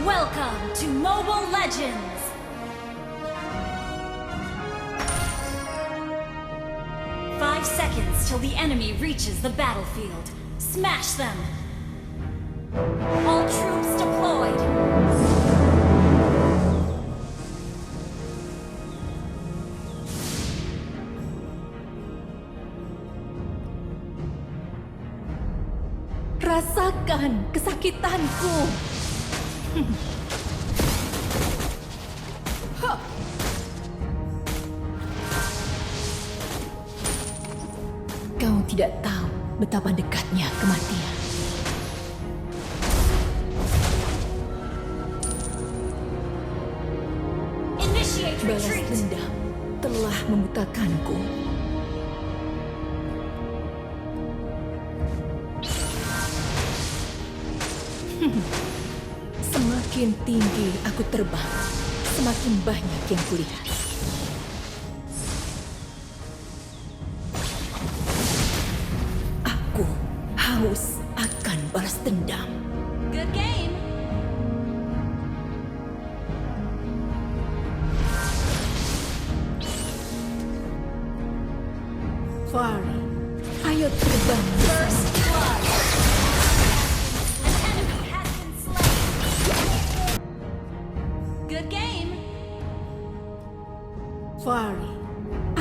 Welcome to Mobile Legends! Five seconds till the enemy reaches the battlefield. Smash them! All troops deployed! Rasakan kesakitanku. Kau tidak tahu betapa dekatnya kematian. Initiate Balas retreat! dendam telah membutakanku. Semakin tinggi aku terbang, semakin banyak yang kulihat. Aku haus akan balas dendam. Good game! Fari, ayo terbang First bersama. blood! An enemy has been slain! Good game! Fari,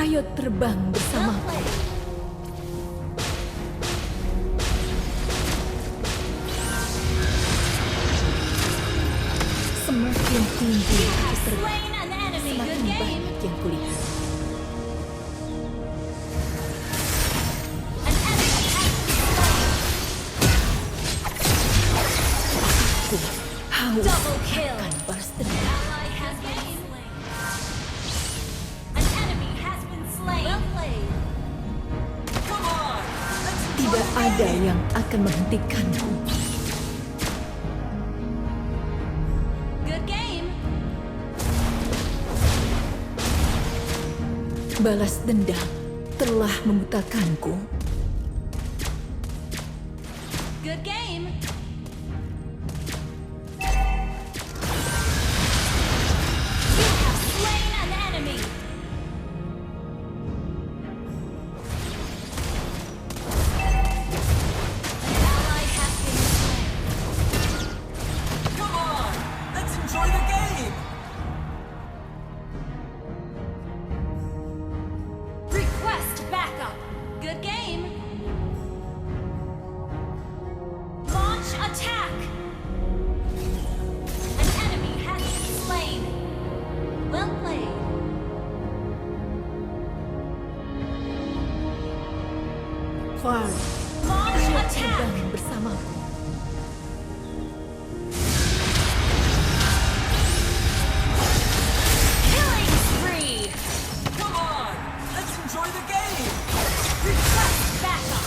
ayo terbang Well bersamaku. played! Semakin tinggi You aku have terbang, slain an enemy! semakin Good game! banyak yang kulihat. An enemy has been Aku haus Double kill. akan balas slain! dendam. Ally has been slain! An enemy has been slain! Well played! Come on! Tidak ada yang akan menghentikanku. Good game! Balas dendam telah membutakanku. Good game! You have slain an enemy! An ally has been slain! Come on! Let's enjoy the game! Request backup! Good game! Launch attack! An enemy has been slain! Well played! Fari, Launch ayo attack! terbang bersamaku. Killing spree! Come on! Let's enjoy the game! Request backup!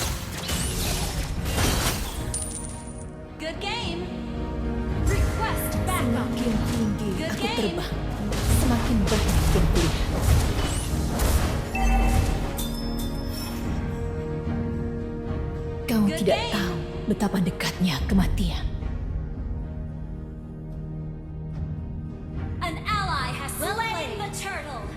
Good game! Request backup! Semakin tinggi Good aku game. terbang, semakin banyak yang kulihat. Kau Good tidak game. tahu betapa dekatnya kematian. An ally has slain the turtle!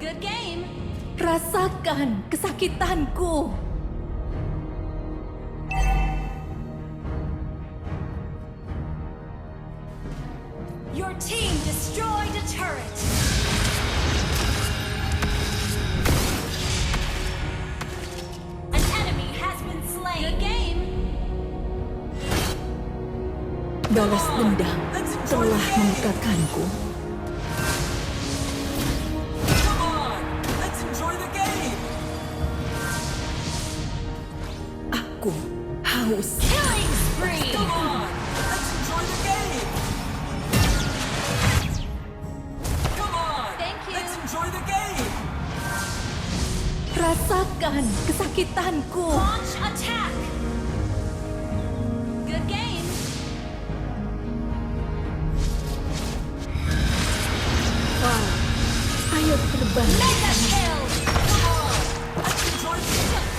Good game! Rasakan kesakitanku. Your team destroyed a turret! An enemy has been slain! Good game! Balas dendam telah membutakanku. Come on! Let's enjoy the game! Aku haus. Killing spree! Come on! Let's enjoy the game! Come on! Thank you. Let's enjoy the game! Rasakan kesakitanku. Launch attack! Good game! Fari, ayo terbang. Mega kill! Let's enjoy the game!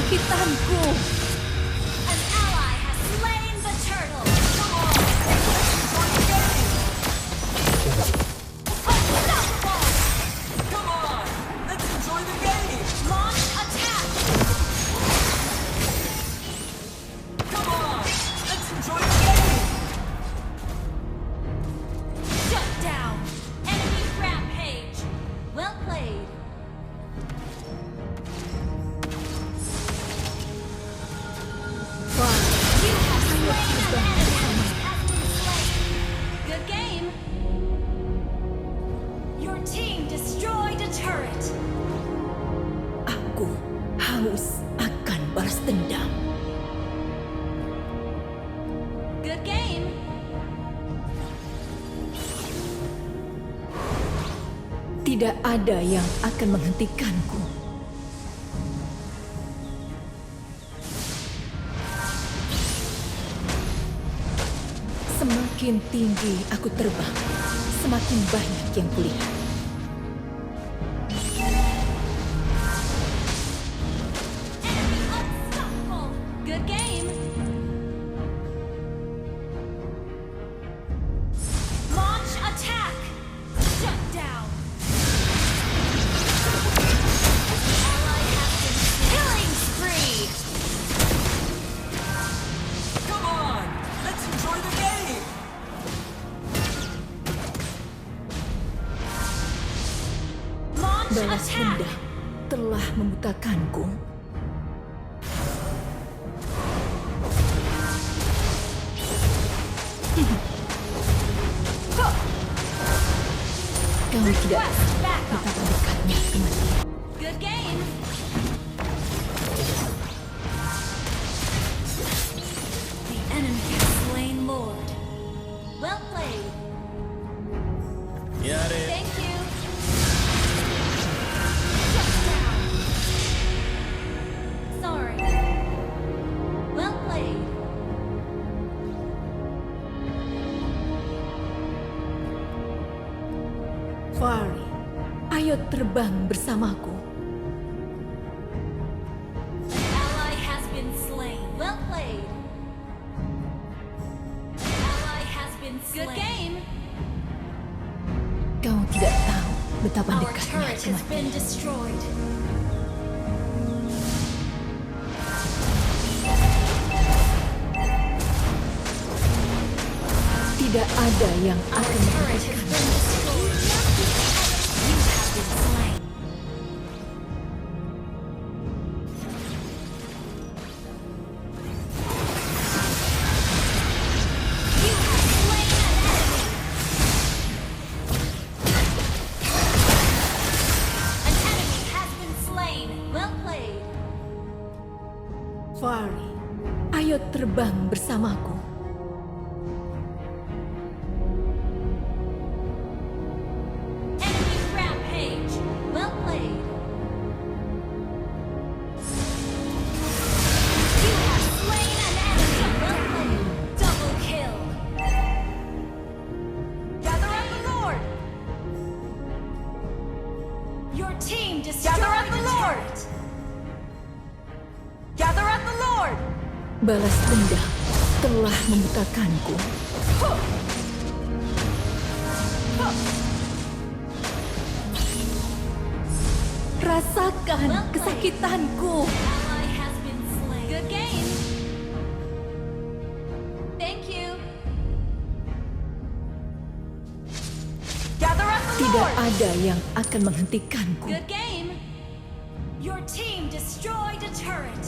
kesakitanku. An ally has slain the turtle. Come on! Let's enjoy the game! Unstoppable! Come on! Let's enjoy the game! Launch attack! Come on! Let's enjoy the game! Shut down! Enemy rampage! Well played! Wah, You have slain an enemy! Has been slain! Good game! Your team destroyed a turret! aku haus akan balas dendam. Good game! Tidak ada yang akan menghentikanku. Semakin tinggi aku terbang, semakin banyak yang kulihat. Enemy unstoppable! Good game! Launch attack! Shut down! Ally has been killing spree! Come on! Let's enjoy the game! Launch Balas attack! dendam telah membutakanku. Kau tidak Request backup! betapa dekatnya kematian. Good game! The enemy has slain Lord. Well played. Thank you. Shut down. Sorry. Well played. Fari, ayo terbang bersamaku. An ally has been slain. Well played. An ally has been slain. Good game. Kau tidak tahu betapa Our dekatnya turret has kematian. been destroyed. Tidak ada yang Our akan turret has menghentikan. been destroyed. You have been slain. You have slain an enemy. An enemy has been slain. Well played. Fari, ayo terbang bersamaku. Enemy rampage. Well played. You have slain an enemy. Well played. Double kill. Gather up the Lord. Your team destroyed Gather up the Lord. turret. Gather at the Lord! Balas dendam telah membutakanku. Rasakan Well played. kesakitanku. Ally has been slain. Good game. Thank you. Gather at the Tidak Lord! ada yang akan menghentikanku. Good game. Your team destroyed a turret.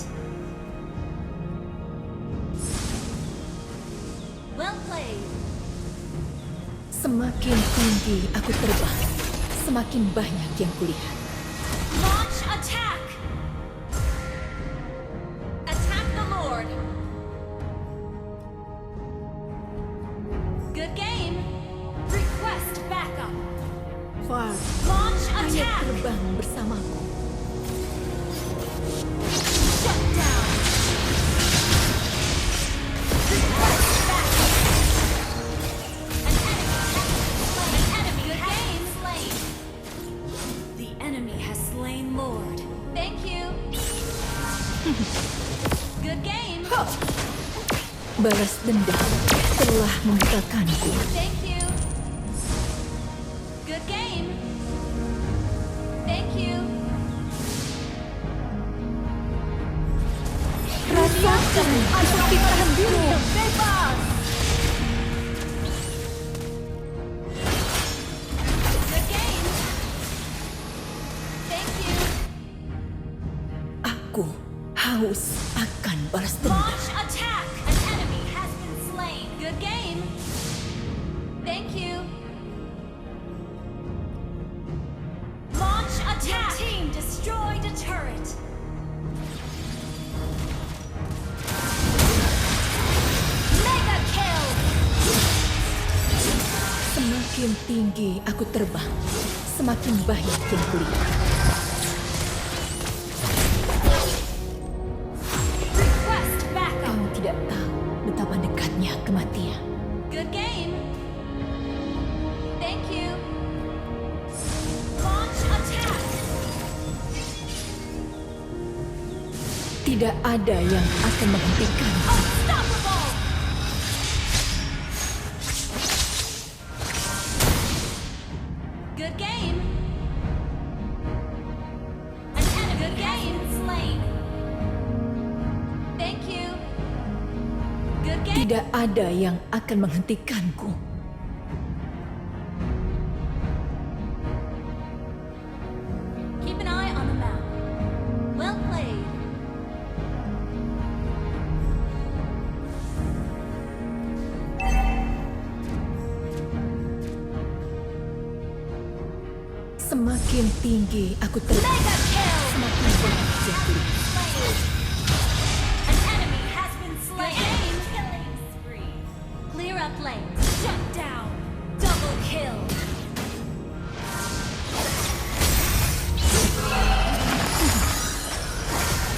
Well played. Semakin tinggi aku terbang, semakin banyak yang kulihat. Launch attack. Attack the Lord. Good game. Request backup. Fari, Launch ayo attack. terbang bersamaku. Shut down. Request backup. An enemy has been slain. The enemy has slain Lord. Thank you. Good game. Balas dendam telah membutakanku. Thank you. Good game. Thank you. Rasakan kesakitanku. Bebas. Good game. Thank you. Aku haus akan balas dendam. Launch attack. An enemy has been slain. Good game. Thank you. Launch attack. Your team destroyed a turret. Mega kill. Semakin tinggi aku terbang, semakin banyak yang kulihat. Request backup. Kau tidak tahu betapa dekatnya kematian. Good game. Thank you. Launch attack. Tidak ada yang akan menghentikan. Unstoppable. Good game. An enemy has been slain. Thank you. Good game. Tidak ada yang akan menghentikanku. Keep an eye on the map. Well played. Semakin tinggi aku terbang, Mega kill. semakin banyak yang kulihat. Slain. An enemy has been slain. Killing spree. Clear up lane. Shut down. Double kill.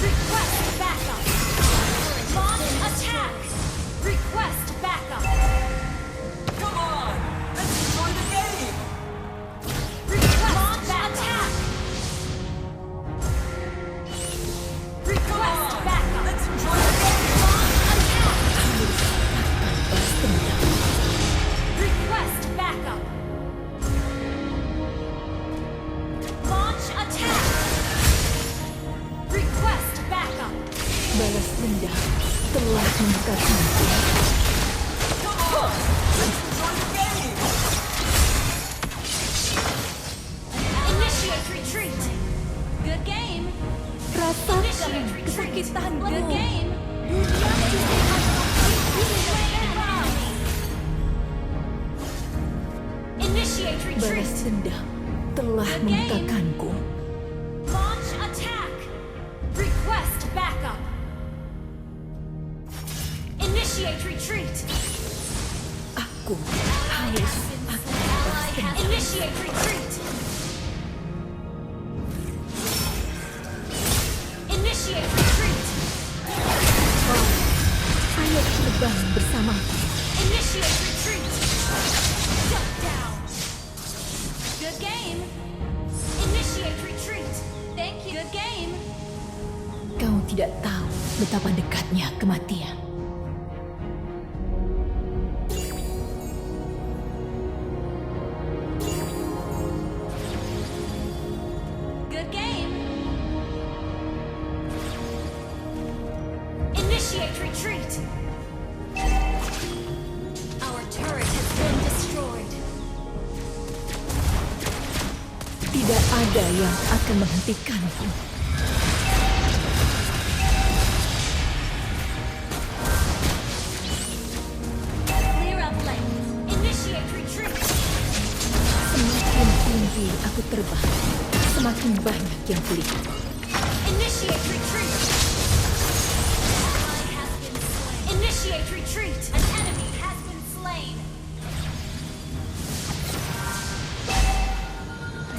Request backup. Launch attack. Request backup. Come on! Let's enjoy the game! Request launch attack. Request backup. Let's enjoy the game! Launch attack. Balas dendam. Request backup. Launch attack. Request backup. Balas dendam telah membutakanku. Come on! Let's enjoy the game! Initiate retreat. Good game. Rasakan kesakitanku. Good game. Initiate Balas retreat. dendam telah Good game. membutakanku. Launch attack. Request backup. Initiate retreat. Aku haus akan balas dendam. Initiate retreat. Initiate retreat. Ayo terbang bersama. Initiate retreat. Shut down. Good game. Initiate retreat. Thank you. Good game. Kau tidak tahu betapa dekatnya kematian. Good game. Initiate retreat. Our turret has been destroyed. Tidak ada yang akan menghentikanku. Clear up lane. Initiate retreat. Semakin tinggi aku terbang, semakin banyak yang kulihat. Initiate retreat. Ally has been slain. Initiate retreat. An enemy has been slain.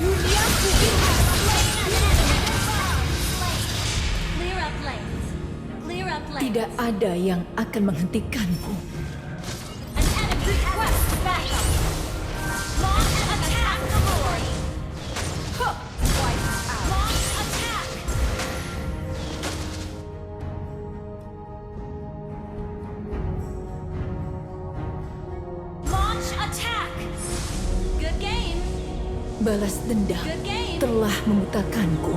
You have slain an enemy. Slain. Clear up lanes. Clear up lanes. Tidak ada yang akan menghentikanku. An enemy request backup. Launch attack glory. Wipe out. Launch attack. Balas dendam Good game. telah membutakanku.